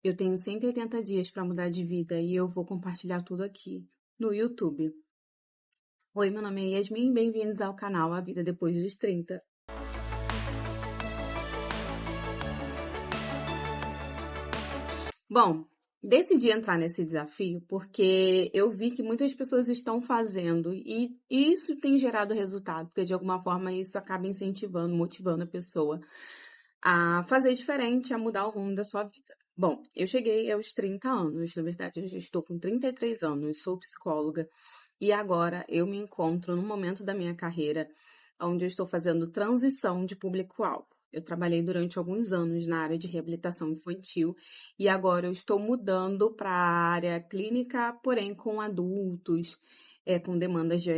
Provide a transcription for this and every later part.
Eu tenho 180 dias para mudar de vida e eu vou compartilhar tudo aqui no YouTube. Oi, meu nome é Yasmin, bem-vindos ao canal A Vida Depois dos 30. Bom, decidi entrar nesse desafio porque eu vi que muitas pessoas estão fazendo e isso tem gerado resultado, porque de alguma forma isso acaba incentivando, motivando a pessoa a fazer diferente, a mudar o rumo da sua vida. Bom, eu cheguei aos 30 anos, na verdade eu já estou com 33 anos, sou psicóloga e agora eu me encontro num momento da minha carreira onde eu estou fazendo transição de público-alvo. Eu trabalhei durante alguns anos na área de reabilitação infantil e agora eu estou mudando para a área clínica, porém com adultos, com demandas de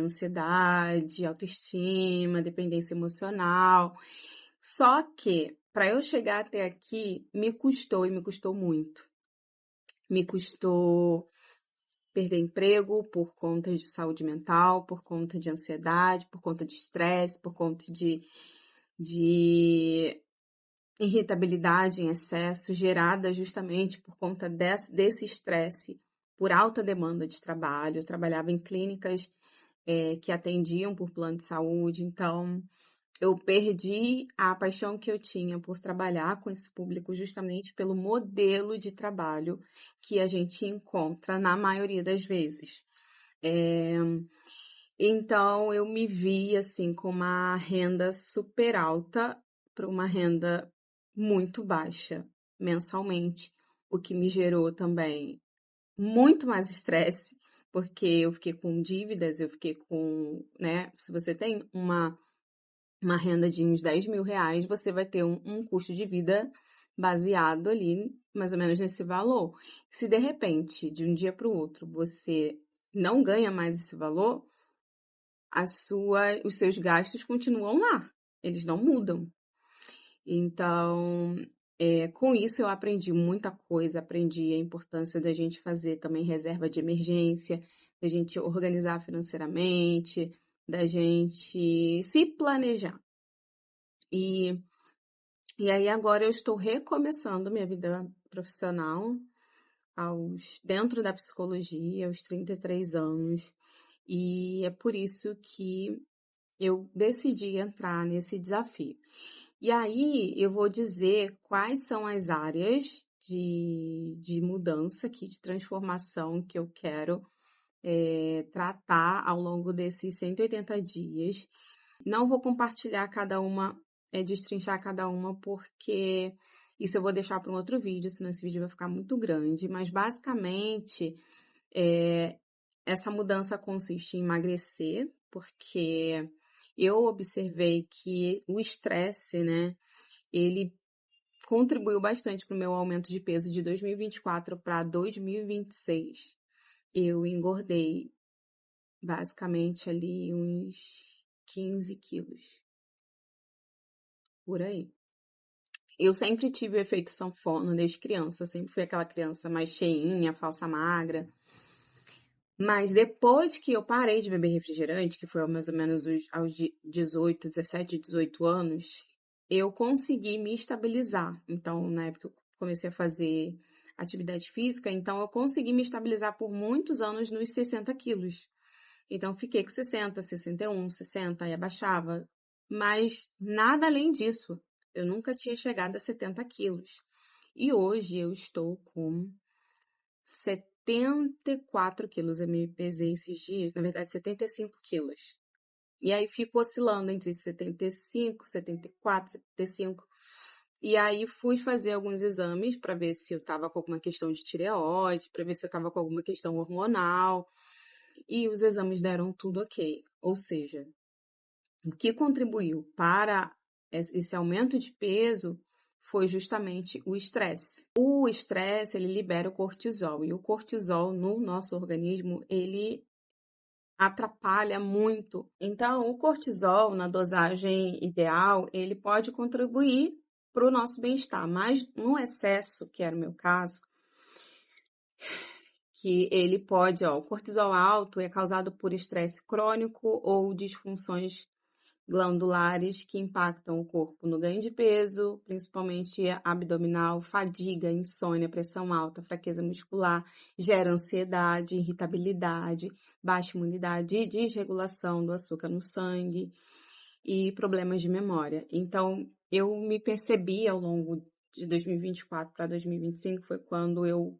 ansiedade, autoestima, dependência emocional. Só que, para eu chegar até aqui, me custou e me custou muito. Me custou perder emprego por conta de saúde mental, por conta de ansiedade, por conta de estresse, por conta de irritabilidade em excesso, gerada justamente por conta desse estresse, por alta demanda de trabalho. Eu trabalhava em clínicas que atendiam por plano de saúde, então eu perdi a paixão que eu tinha por trabalhar com esse público justamente pelo modelo de trabalho que a gente encontra na maioria das vezes. Então, eu me vi assim com uma renda super alta para uma renda muito baixa mensalmente, o que me gerou também muito mais estresse, porque eu fiquei com dívidas, eu fiquei com, né? Se você tem uma renda de uns 10 mil reais, você vai ter um custo de vida baseado ali, mais ou menos nesse valor. Se de repente, de um dia para o outro, você não ganha mais esse valor, os seus gastos continuam lá, eles não mudam. Então, com isso eu aprendi muita coisa, aprendi a importância da gente fazer também reserva de emergência, da gente organizar financeiramente, da gente se planejar. E aí agora eu estou recomeçando minha vida profissional dentro da psicologia, aos 33 anos. E é por isso que eu decidi entrar nesse desafio. E aí eu vou dizer quais são as áreas de mudança aqui, de transformação que eu quero tratar ao longo desses 180 dias. Não vou compartilhar cada uma, destrinchar cada uma, porque isso eu vou deixar para um outro vídeo, senão esse vídeo vai ficar muito grande. Mas, basicamente, essa mudança consiste em emagrecer, porque eu observei que o estresse, né, ele contribuiu bastante para o meu aumento de peso de 2024 para 2026. Eu engordei basicamente ali uns 15 quilos, por aí. Eu sempre tive o efeito sanfona desde criança, sempre fui aquela criança mais cheinha, falsa magra. Mas depois que eu parei de beber refrigerante, que foi mais ou menos aos 18, 17, 18 anos, eu consegui me estabilizar. Então, na época eu comecei a fazer atividade física, então eu consegui me estabilizar por muitos anos nos 60 quilos. Então, fiquei com 60, 61, 60 e abaixava. Mas nada além disso. Eu nunca tinha chegado a 70 quilos. E hoje eu estou com 74 quilos. Eu me pesei esses dias, na verdade, 75 quilos. E aí fico oscilando entre 75, 74, 75. E aí fui fazer alguns exames para ver se eu estava com alguma questão de tireoide, para ver se eu estava com alguma questão hormonal. E os exames deram tudo ok. Ou seja, o que contribuiu para esse aumento de peso foi justamente o estresse. O estresse, ele libera o cortisol, e o cortisol no nosso organismo, ele atrapalha muito. Então, o cortisol, na dosagem ideal, ele pode contribuir para o nosso bem-estar, mas no excesso, que era o meu caso, que ele pode, o cortisol alto é causado por estresse crônico ou disfunções glandulares que impactam o corpo no ganho de peso, principalmente abdominal, fadiga, insônia, pressão alta, fraqueza muscular, gera ansiedade, irritabilidade, baixa imunidade e desregulação do açúcar no sangue e problemas de memória. Então, eu me percebi ao longo de 2024 para 2025, foi quando eu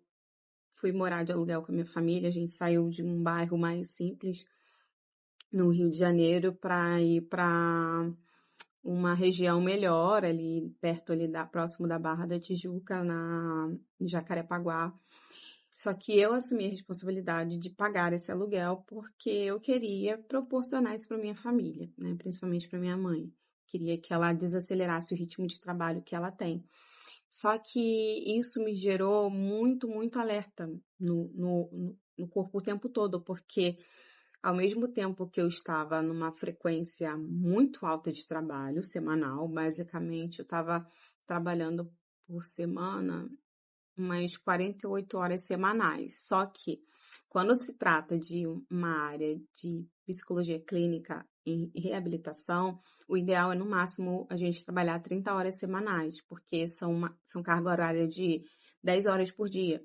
fui morar de aluguel com a minha família, a gente saiu de um bairro mais simples no Rio de Janeiro para ir para uma região melhor, ali perto ali próximo da Barra da Tijuca, em Jacarepaguá. Só que eu assumi a responsabilidade de pagar esse aluguel porque eu queria proporcionar isso para minha família, né? Principalmente para minha mãe. Queria que ela desacelerasse o ritmo de trabalho que ela tem. Só que isso me gerou muito alerta no corpo o tempo todo, porque ao mesmo tempo que eu estava numa frequência muito alta de trabalho semanal, basicamente eu estava trabalhando por semana umas 48 horas semanais. Só que quando se trata de uma área de psicologia clínica e reabilitação, o ideal é no máximo a gente trabalhar 30 horas semanais, porque são carga horária de 10 horas por dia.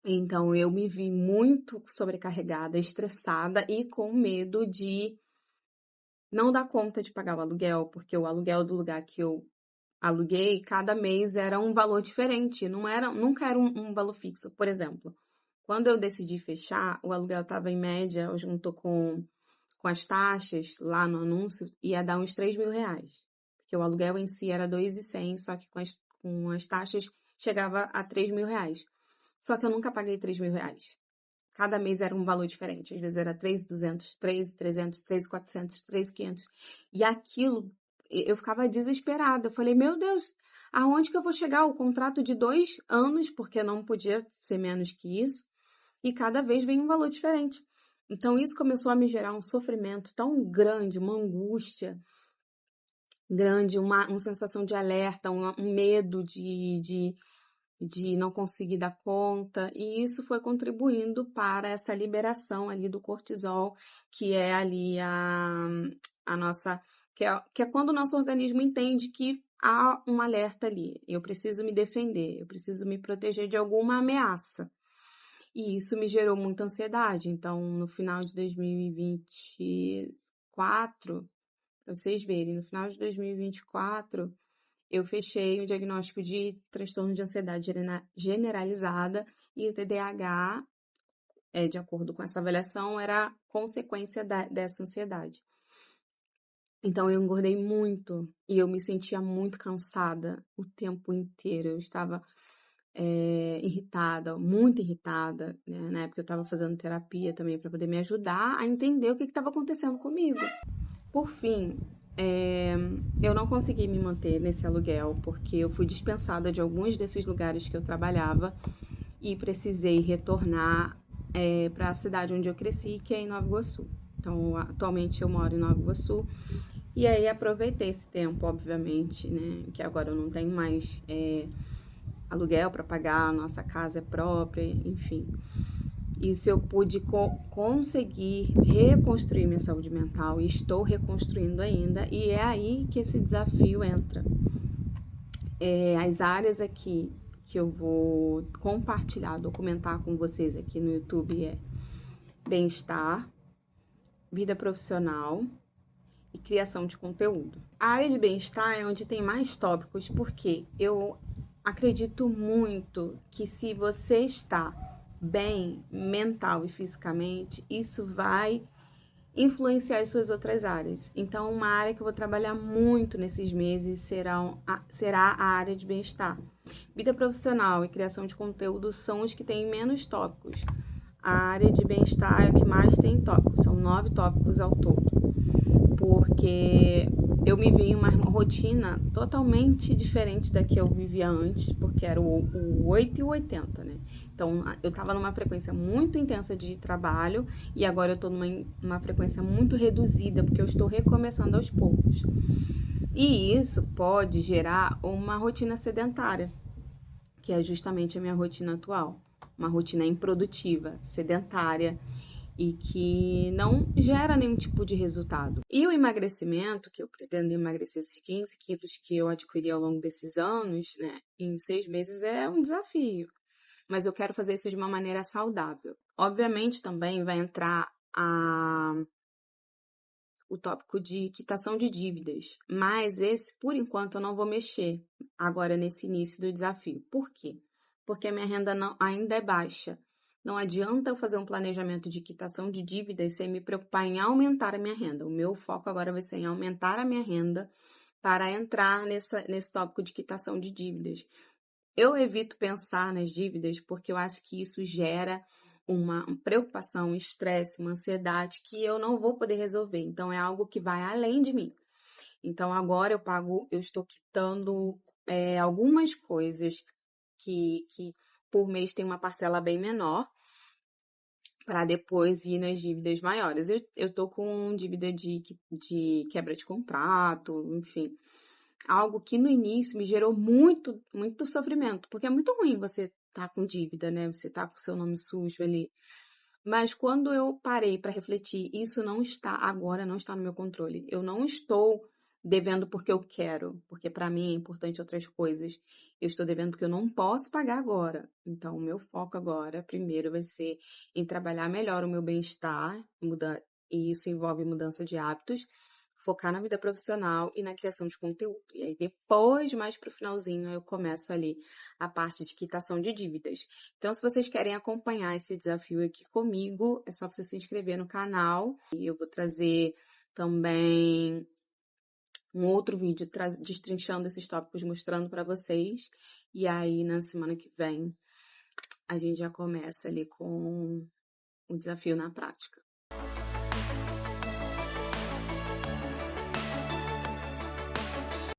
Então, eu me vi muito sobrecarregada, estressada e com medo de não dar conta de pagar o aluguel, porque o aluguel do lugar que eu aluguei, cada mês era um valor diferente, nunca era um valor fixo. Por exemplo, quando eu decidi fechar, o aluguel estava em média, junto com as taxas lá no anúncio, ia dar uns 3 mil reais. Porque o aluguel em si era 2.100, só que com as taxas chegava a 3 mil reais. Só que eu nunca paguei 3 mil reais. Cada mês era um valor diferente. Às vezes era 3.200, 3.300, 3.400, 3.500. E aquilo, eu ficava desesperada. Eu falei, meu Deus, aonde que eu vou chegar? O contrato de 2 anos, porque não podia ser menos que isso. E cada vez vem um valor diferente. Então, isso começou a me gerar um sofrimento tão grande, uma angústia grande, uma sensação de alerta, um medo de não conseguir dar conta, e isso foi contribuindo para essa liberação ali do cortisol, que é ali a nossa, que é quando o nosso organismo entende que há um alerta ali, eu preciso me defender, eu preciso me proteger de alguma ameaça. E isso me gerou muita ansiedade. Então, no final de 2024, para vocês verem, no final de 2024, eu fechei o diagnóstico de transtorno de ansiedade generalizada e o TDAH, de acordo com essa avaliação, era consequência dessa ansiedade. Então, eu engordei muito e eu me sentia muito cansada o tempo inteiro. Eu estava irritada, muito irritada, né? Na época eu estava fazendo terapia também para poder me ajudar a entender o que estava acontecendo comigo. Por fim, eu não consegui me manter nesse aluguel porque eu fui dispensada de alguns desses lugares que eu trabalhava e precisei retornar para a cidade onde eu cresci, que é em Nova Iguaçu. Então, atualmente eu moro em Nova Iguaçu e aí aproveitei esse tempo, obviamente, né? Que agora eu não tenho mais aluguel para pagar, a nossa casa é própria, enfim. Isso eu pude conseguir reconstruir minha saúde mental e estou reconstruindo ainda, e é aí que esse desafio entra. As áreas aqui que eu vou compartilhar, documentar com vocês aqui no YouTube é bem-estar, vida profissional e criação de conteúdo. A área de bem-estar é onde tem mais tópicos, porque eu acredito muito que se você está bem mental e fisicamente, isso vai influenciar as suas outras áreas. Então, uma área que eu vou trabalhar muito nesses meses será a área de bem-estar. Vida profissional e criação de conteúdo são os que têm menos tópicos. A área de bem-estar é o que mais tem tópicos, são 9 tópicos ao todo. Porque eu me vi em uma rotina totalmente diferente da que eu vivia antes, porque era o 8 e o 80, né? Então, eu estava numa frequência muito intensa de trabalho e agora eu estou numa frequência muito reduzida, porque eu estou recomeçando aos poucos. E isso pode gerar uma rotina sedentária, que é justamente a minha rotina atual. Uma rotina improdutiva, sedentária, e que não gera nenhum tipo de resultado. E o emagrecimento, que eu pretendo emagrecer esses 15 quilos que eu adquiri ao longo desses anos, né, em 6 meses é um desafio, mas eu quero fazer isso de uma maneira saudável. Obviamente também vai entrar o tópico de quitação de dívidas, mas esse, por enquanto, eu não vou mexer agora nesse início do desafio. Por quê? Porque a minha renda ainda é baixa. Não adianta eu fazer um planejamento de quitação de dívidas sem me preocupar em aumentar a minha renda. O meu foco agora vai ser em aumentar a minha renda para entrar nesse tópico de quitação de dívidas. Eu evito pensar nas dívidas porque eu acho que isso gera uma preocupação, um estresse, uma ansiedade que eu não vou poder resolver. Então, é algo que vai além de mim. Então, agora eu estou quitando algumas coisas que por mês tem uma parcela bem menor para depois ir nas dívidas maiores. Eu tô com dívida de quebra de contrato, enfim. Algo que no início me gerou muito, muito sofrimento, porque é muito ruim você tá com dívida, né? Você tá com o seu nome sujo ali. Mas quando eu parei para refletir, isso não está agora, não está no meu controle. Eu não estou devendo porque eu quero, porque para mim é importante outras coisas. Eu estou devendo porque eu não posso pagar agora. Então, o meu foco agora, primeiro, vai ser em trabalhar melhor o meu bem-estar, e isso envolve mudança de hábitos, focar na vida profissional e na criação de conteúdo. E aí, depois, mais pro finalzinho, eu começo ali a parte de quitação de dívidas. Então, se vocês querem acompanhar esse desafio aqui comigo, é só você se inscrever no canal. E eu vou trazer também um outro vídeo destrinchando esses tópicos, mostrando para vocês. E aí, na semana que vem, a gente já começa ali com o desafio na prática.